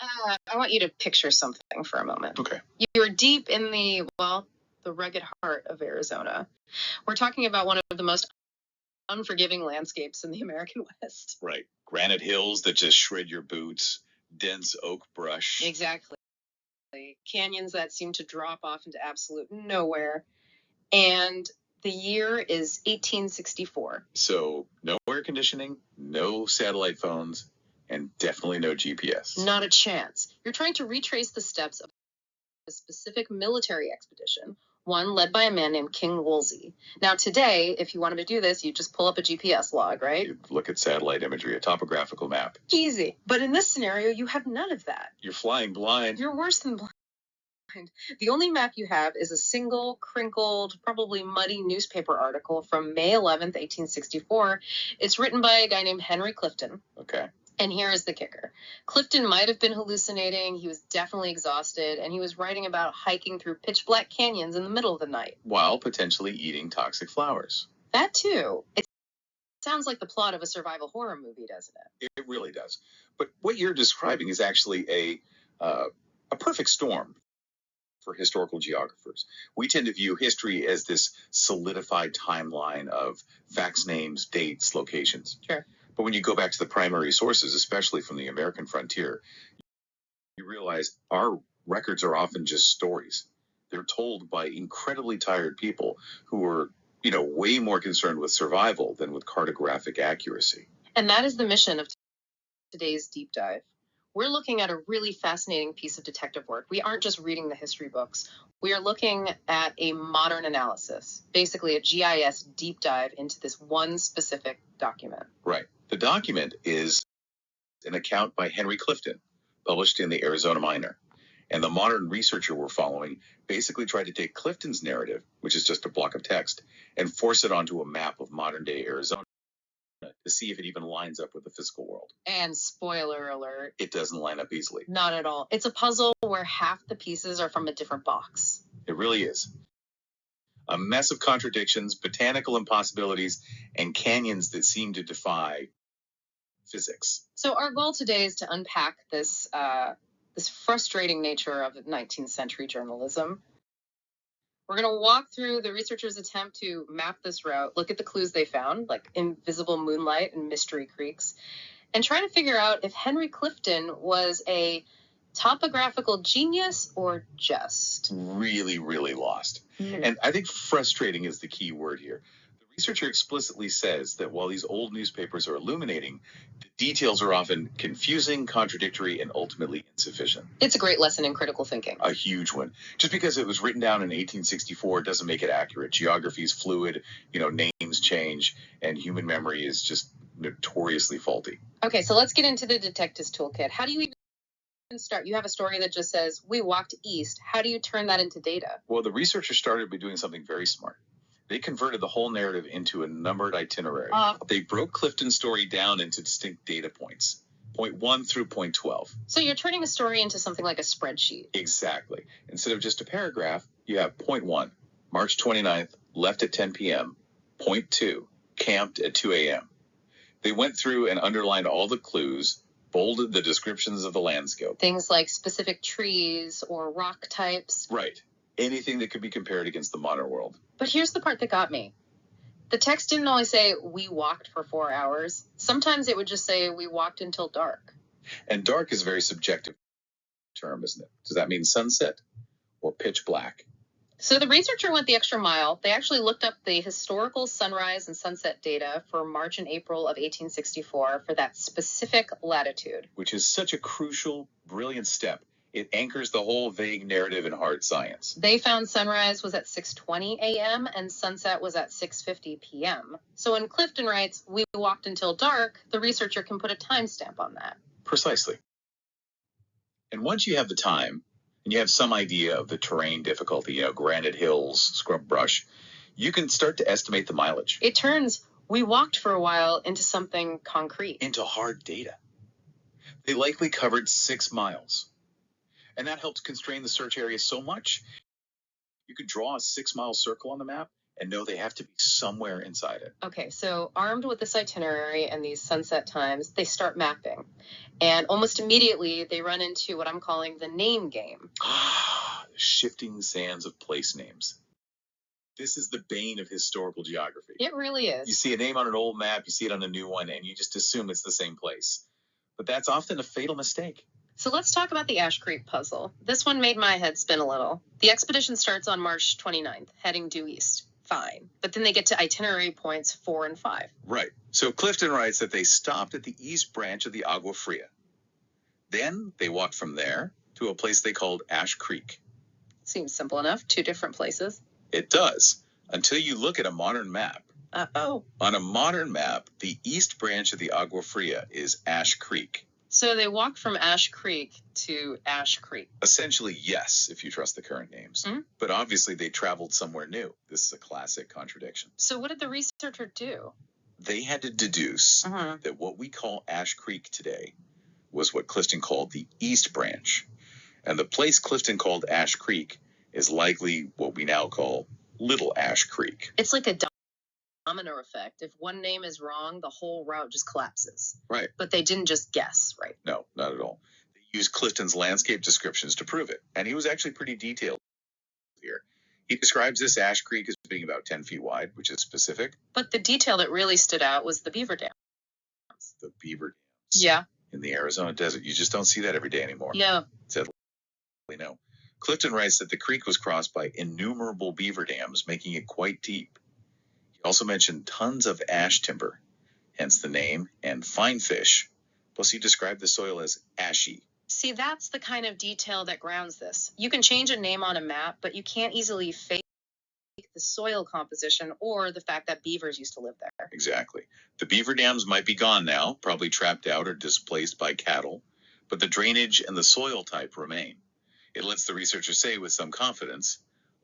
I want you to picture something for a moment. Okay. You are deep in the rugged heart of Arizona. We're talking about one of the most unforgiving landscapes in the American West. Right. Granite hills that just shred your boots, dense oak brush. Exactly. Canyons that seem to drop off into absolute nowhere. And the year is 1864. So no air conditioning, no satellite phones, and definitely no GPS. Not a chance. You're trying to retrace the steps of a specific military expedition, one led by a man named King Woolsey. Now, today, if you wanted to do this, you just pull up a GPS log, right? You look at satellite imagery, a topographical map. Easy. But in this scenario, you have none of that. You're flying blind. You're worse than blind. The only map you have is a single, crinkled, probably muddy newspaper article from May 11th, 1864. It's written by a guy named Henry Clifton. Okay. And here is the kicker. Clifton might have been hallucinating. He was definitely exhausted, and he was writing about hiking through pitch black canyons in the middle of the night. While potentially eating toxic flowers. That too. It sounds like the plot of a survival horror movie, doesn't it? It really does. But what you're describing is actually a perfect storm for historical geographers. We tend to view history as this solidified timeline of facts, names, dates, locations. Sure. But when you go back to the primary sources, especially from the American frontier, you realize our records are often just stories. They're told by incredibly tired people who are, way more concerned with survival than with cartographic accuracy. And that is the mission of today's deep dive. We're looking at a really fascinating piece of detective work. We aren't just reading the history books. We are looking at a modern analysis, basically a GIS deep dive into this one specific document. Right. The document is an account by Henry Clifton, published in the Arizona Miner. And the modern researcher we're following basically tried to take Clifton's narrative, which is just a block of text, and force it onto a map of modern-day Arizona to see if it even lines up with the physical world. And spoiler alert, it doesn't line up easily. Not at all. It's a puzzle where half the pieces are from a different box. It really is. A mess of contradictions, botanical impossibilities, and canyons that seem to defy physics. So our goal today is to unpack this frustrating nature of 19th century journalism. We're going to walk through the researchers' attempt to map this route, look at the clues they found, like invisible moonlight and mystery creeks, and try to figure out if Henry Clifton was a topographical genius or just really, really lost. And I think frustrating is the key word here. The researcher explicitly says that while these old newspapers are illuminating, the details are often confusing, contradictory, and ultimately insufficient. It's a great lesson in critical thinking. A huge one. Just because it was written down in 1864 doesn't make it accurate. Geography is fluid, names change, and human memory is just notoriously faulty. Okay, so let's get into the detective's toolkit. How do you even start? You have a story that just says, we walked east. How do you turn that into data? Well, the researchers started by doing something very smart. They converted the whole narrative into a numbered itinerary. They broke Clifton's story down into distinct data points, point 1 through point 12. So you're turning a story into something like a spreadsheet. Exactly. Instead of just a paragraph, you have point 1, March 29th, left at 10 p.m., point 2, camped at 2 a.m. They went through and underlined all the clues, bolded the descriptions of the landscape. Things like specific trees or rock types. Right. Anything that could be compared against the modern world. But here's the part that got me. The text didn't always say, we walked for 4 hours. Sometimes it would just say, we walked until dark. And dark is a very subjective term, isn't it? Does that mean sunset or pitch black? So the researcher went the extra mile. They actually looked up the historical sunrise and sunset data for March and April of 1864 for that specific latitude. Which is such a crucial, brilliant step. It anchors the whole vague narrative in hard science. They found sunrise was at 6:20 a.m. and sunset was at 6:50 p.m. So when Clifton writes, we walked until dark, the researcher can put a timestamp on that. Precisely. And once you have the time, and you have some idea of the terrain difficulty, granite hills, scrub brush, you can start to estimate the mileage. It turns, we walked for a while, into something concrete. Into hard data. They likely covered 6 miles. And that helped constrain the search area so much. You could draw a 6-mile circle on the map and know they have to be somewhere inside it. Okay, so armed with this itinerary and these sunset times, they start mapping. And almost immediately, they run into what I'm calling the name game. Shifting sands of place names. This is the bane of historical geography. It really is. You see a name on an old map, you see it on a new one, and you just assume it's the same place. But that's often a fatal mistake. So let's talk about the Ash Creek puzzle. This one made my head spin a little. The expedition starts on March 29th, heading due east. Fine. But then they get to itinerary points 4 and 5. Right. So Clifton writes that they stopped at the east branch of the Agua Fria. Then they walked from there to a place they called Ash Creek. Seems simple enough. 2 different places. It does, until you look at a modern map. Uh-oh. On a modern map, the east branch of the Agua Fria is Ash Creek. So they walked from Ash Creek to Ash Creek. Essentially, yes, if you trust the current names. Mm-hmm. But obviously, they traveled somewhere new. This is a classic contradiction. So what did the researcher do? They had to deduce that what we call Ash Creek today was what Clifton called the East Branch. And the place Clifton called Ash Creek is likely what we now call Little Ash Creek. It's like a domino effect. If one name is wrong, the whole route just collapses. Right. But they didn't just guess, right? No, not at all. They used Clifton's landscape descriptions to prove it. And he was actually pretty detailed here. He describes this Ash Creek as being about 10 feet wide, which is specific. But the detail that really stood out was the beaver dams. The beaver dams. Yeah. In the Arizona desert. You just don't see that every day anymore. No. Sadly, no. Clifton writes that the creek was crossed by innumerable beaver dams, making it quite deep. He also mentioned tons of ash timber, hence the name, and fine fish. Plus, he described the soil as ashy. See, that's the kind of detail that grounds this. You can change a name on a map, but you can't easily fake the soil composition or the fact that beavers used to live there. Exactly. The beaver dams might be gone now, probably trapped out or displaced by cattle, but the drainage and the soil type remain. It lets the researcher say with some confidence,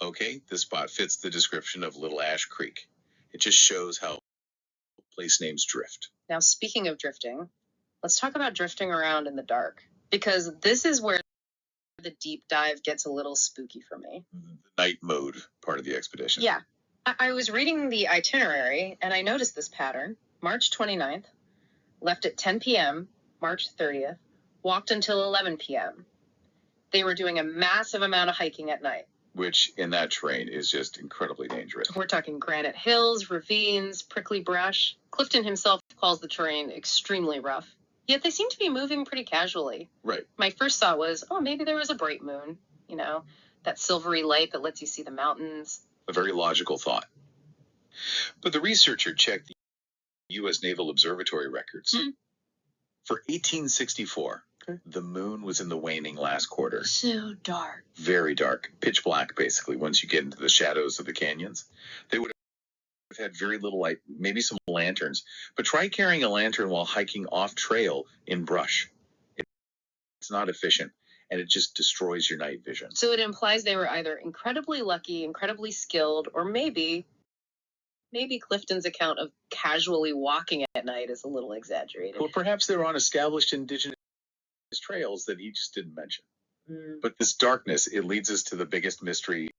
okay, this spot fits the description of Little Ash Creek. It just shows how place names drift. Now, speaking of drifting, let's talk about drifting around in the dark, because this is where the deep dive gets a little spooky for me. The night mode part of the expedition. Yeah. I was reading the itinerary, and I noticed this pattern. March 29th, left at 10 p.m., March 30th, walked until 11 p.m. They were doing a massive amount of hiking at night. Which, in that terrain, is just incredibly dangerous. We're talking granite hills, ravines, prickly brush. Clifton himself calls the terrain extremely rough. Yet they seem to be moving pretty casually. Right. My first thought was, oh, maybe there was a bright moon, you know, that silvery light that lets you see the mountains. A very logical thought. But the researcher checked the U.S. Naval Observatory records. For 1864, the moon was in the waning last quarter. So dark. Very dark. Pitch black, basically, once you get into the shadows of the canyons. They would have had very little light, maybe some lanterns. But try carrying a lantern while hiking off trail in brush. It's not efficient, and it just destroys your night vision. So it implies they were either incredibly lucky, incredibly skilled, or maybe Clifton's account of casually walking at night is a little exaggerated. Or perhaps they were on established indigenous trails that he just didn't mention. But this darkness, it leads us to the biggest mystery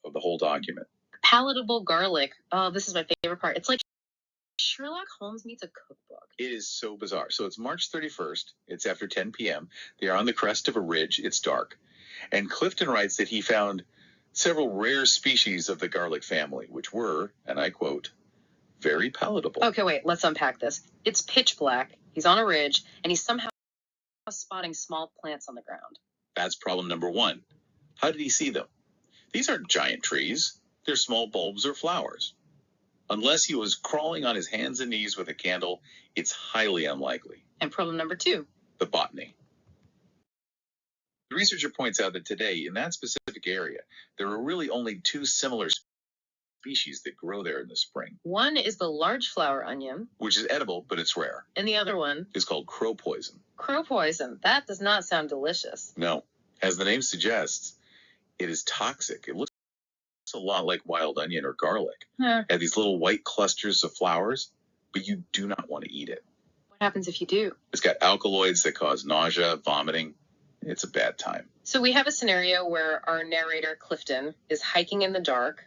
of the whole document. Palatable garlic. Oh, this is my favorite part. It's like Sherlock Holmes meets a cookbook. It is so bizarre. So it's March 31st. It's after 10 p.m. They are on the crest of a ridge. It's dark. And Clifton writes that he found several rare species of the garlic family, which were, and I quote, very palatable. Okay, wait, let's unpack this. It's pitch black. He's on a ridge, and he's somehow spotting small plants on the ground. That's problem number one. How did he see them? These aren't giant trees. They're small bulbs or flowers. Unless he was crawling on his hands and knees with a candle, it's highly unlikely. And problem number two. The botany. The researcher points out that today, in that specific area, there are really only 2 similar species that grow there in the spring. One is the large flower onion, which is edible, but it's rare. And the other one is called crow poison. Crow poison. That does not sound delicious. No. As the name suggests, it is toxic. It looks a lot like wild onion or garlic. It has these little white clusters of flowers, but you do not want to eat it. What happens if you do? It's got alkaloids that cause nausea, vomiting. It's a bad time. So we have a scenario where our narrator, Clifton, is hiking in the dark,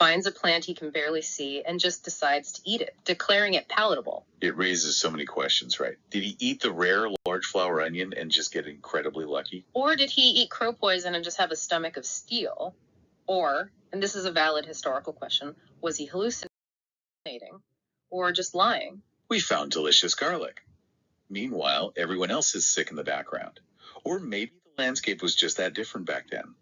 finds a plant he can barely see, and just decides to eat it, declaring it palatable. It raises so many questions, right? Did he eat the rare large flower onion and just get incredibly lucky? Or did he eat crow poison and just have a stomach of steel? Or, and this is a valid historical question, was he hallucinating or just lying? We found delicious garlic. Meanwhile, everyone else is sick in the background. Or maybe the landscape was just that different back then.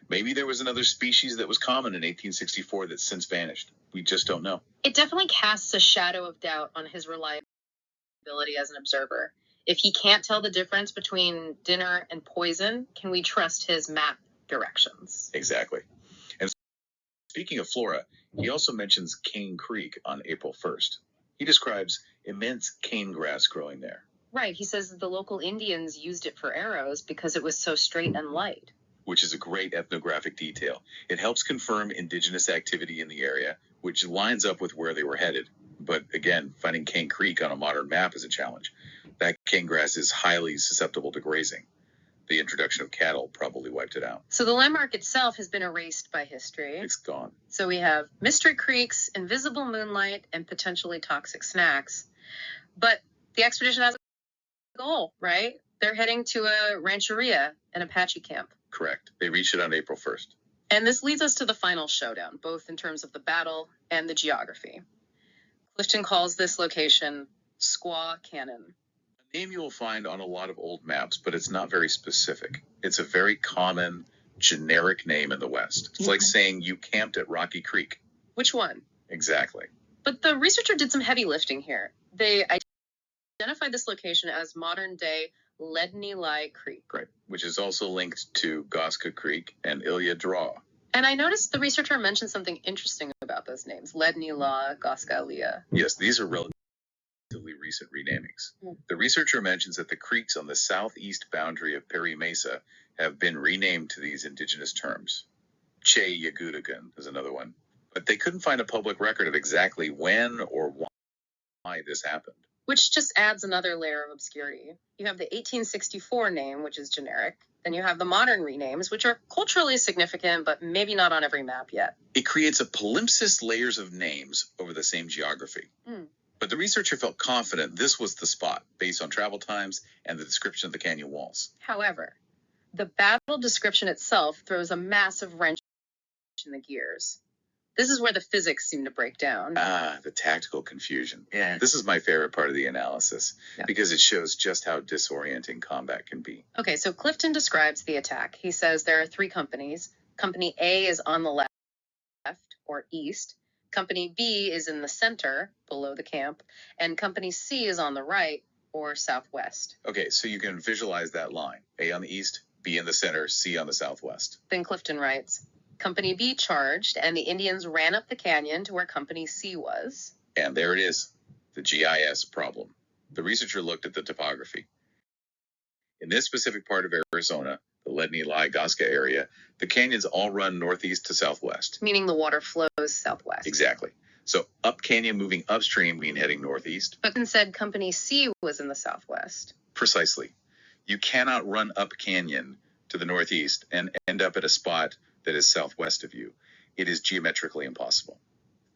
Maybe there was another species that was common in 1864 that's since vanished. We just don't know. It definitely casts a shadow of doubt on his reliability as an observer. If he can't tell the difference between dinner and poison, can we trust his map directions? Exactly. And speaking of flora, he also mentions Cane Creek on April 1st. He describes immense cane grass growing there. Right. He says that the local Indians used it for arrows because it was so straight and light. Which is a great ethnographic detail. It helps confirm indigenous activity in the area, which lines up with where they were headed. But again, finding Cane Creek on a modern map is a challenge. That cane grass is highly susceptible to grazing. The introduction of cattle probably wiped it out. So the landmark itself has been erased by history. It's gone. So we have mystery creeks, invisible moonlight, and potentially toxic snacks. But the expedition has a goal, right? They're heading to a rancheria, an Apache camp. Correct. They reached it on April 1st. And this leads us to the final showdown, both in terms of the battle and the geography. Clifton calls this location Squaw Canyon. A name you will find on a lot of old maps, but it's not very specific. It's a very common, generic name in the West. It's like saying you camped at Rocky Creek. Which one? Exactly. But the researcher did some heavy lifting here. They identified this location as modern-day Ledney Creek. Right, which is also linked to Goska Creek and Ilya Draw. And I noticed the researcher mentioned something interesting about those names, Ledney Goska Ilya. Yes, these are relatively recent renamings. The researcher mentions that the creeks on the southeast boundary of Perry Mesa have been renamed to these indigenous terms. Che Yagudagan is another one. But they couldn't find a public record of exactly when or why this happened. Which just adds another layer of obscurity. You have the 1864 name, which is generic. Then you have the modern renames, which are culturally significant, but maybe not on every map yet. It creates a palimpsest layers of names over the same geography. But the researcher felt confident this was the spot, based on travel times and the description of the canyon walls. However, the battle description itself throws a massive wrench in the gears. This is where the physics seem to break down. The tactical confusion. Yeah. This is my favorite part of the analysis because it shows just how disorienting combat can be. Okay, so Clifton describes the attack. He says there are 3 companies. Company A is on the left or east. Company B is in the center below the camp. And Company C is on the right or southwest. Okay, so you can visualize that line. A on the east, B in the center, C on the southwest. Then Clifton writes, Company B charged, and the Indians ran up the canyon to where Company C was. And there it is, the GIS problem. The researcher looked at the topography. In this specific part of Arizona, the Ledney-Goska area, the canyons all run northeast to southwest. Meaning the water flows southwest. Exactly. So up canyon moving upstream mean heading northeast. But instead, Company C was in the southwest. Precisely. You cannot run up canyon to the northeast and end up at a spot that is southwest of you. It is geometrically impossible.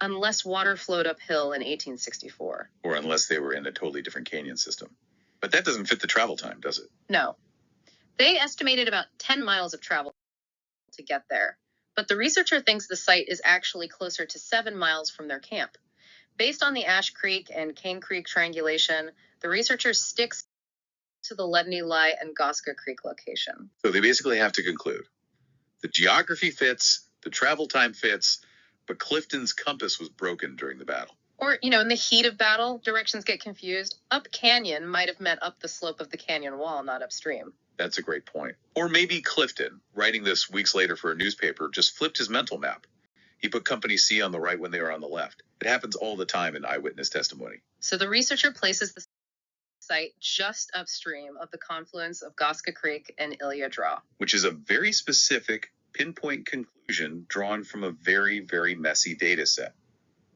Unless water flowed uphill in 1864. Or unless they were in a totally different canyon system. But that doesn't fit the travel time, does it? No. They estimated about 10 miles of travel to get there. But the researcher thinks the site is actually closer to 7 miles from their camp. Based on the Ash Creek and Cane Creek triangulation, the researcher sticks to the Ledney and Goska Creek location. So they basically have to conclude. The geography fits, the travel time fits, but Clifton's compass was broken during the battle. Or, in the heat of battle, directions get confused. Up canyon might have meant up the slope of the canyon wall, not upstream. That's a great point. Or maybe Clifton, writing this weeks later for a newspaper, just flipped his mental map. He put Company C on the right when they were on the left. It happens all the time in eyewitness testimony. So the researcher places the site just upstream of the confluence of Goska Creek and Ilya Draw. Which is a very specific, pinpoint conclusion drawn from a very, very messy data set.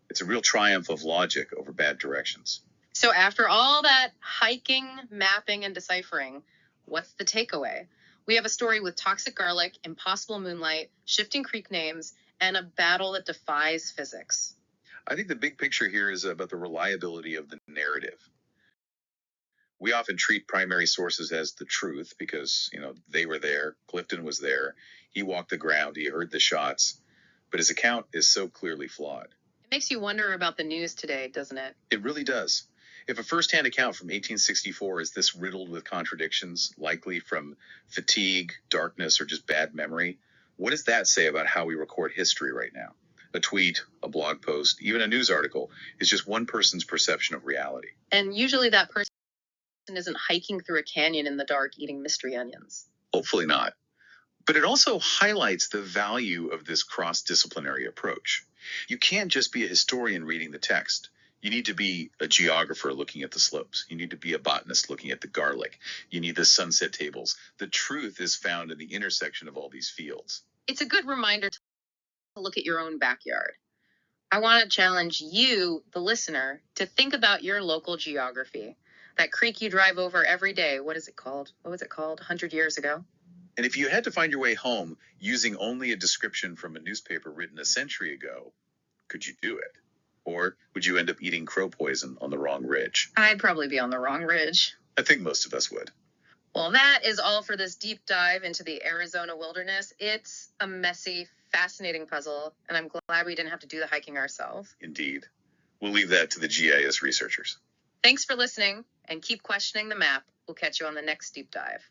It's a real triumph of logic over bad directions. So after all that hiking, mapping, and deciphering, what's the takeaway? We have a story with toxic garlic, impossible moonlight, shifting creek names, and a battle that defies physics. I think the big picture here is about the reliability of the narrative. We often treat primary sources as the truth because, they were there, Clifton was there, he walked the ground, he heard the shots, but his account is so clearly flawed. It makes you wonder about the news today, doesn't it? It really does. If a first-hand account from 1864 is this riddled with contradictions, likely from fatigue, darkness, or just bad memory, what does that say about how we record history right now? A tweet, a blog post, even a news article is just one person's perception of reality. And usually that person isn't hiking through a canyon in the dark eating mystery onions. Hopefully not. But it also highlights the value of this cross-disciplinary approach. You can't just be a historian reading the text. You need to be a geographer looking at the slopes. You need to be a botanist looking at the garlic. You need the sunset tables. The truth is found in the intersection of all these fields. It's a good reminder to look at your own backyard. I want to challenge you, the listener, to think about your local geography. That creek you drive over every day, what is it called? What was it called 100 years ago? And if you had to find your way home using only a description from a newspaper written a century ago, could you do it? Or would you end up eating crow poison on the wrong ridge? I'd probably be on the wrong ridge. I think most of us would. Well, that is all for this deep dive into the Arizona wilderness. It's a messy, fascinating puzzle, and I'm glad we didn't have to do the hiking ourselves. Indeed. We'll leave that to the GIS researchers. Thanks for listening, and keep questioning the map. We'll catch you on the next deep dive.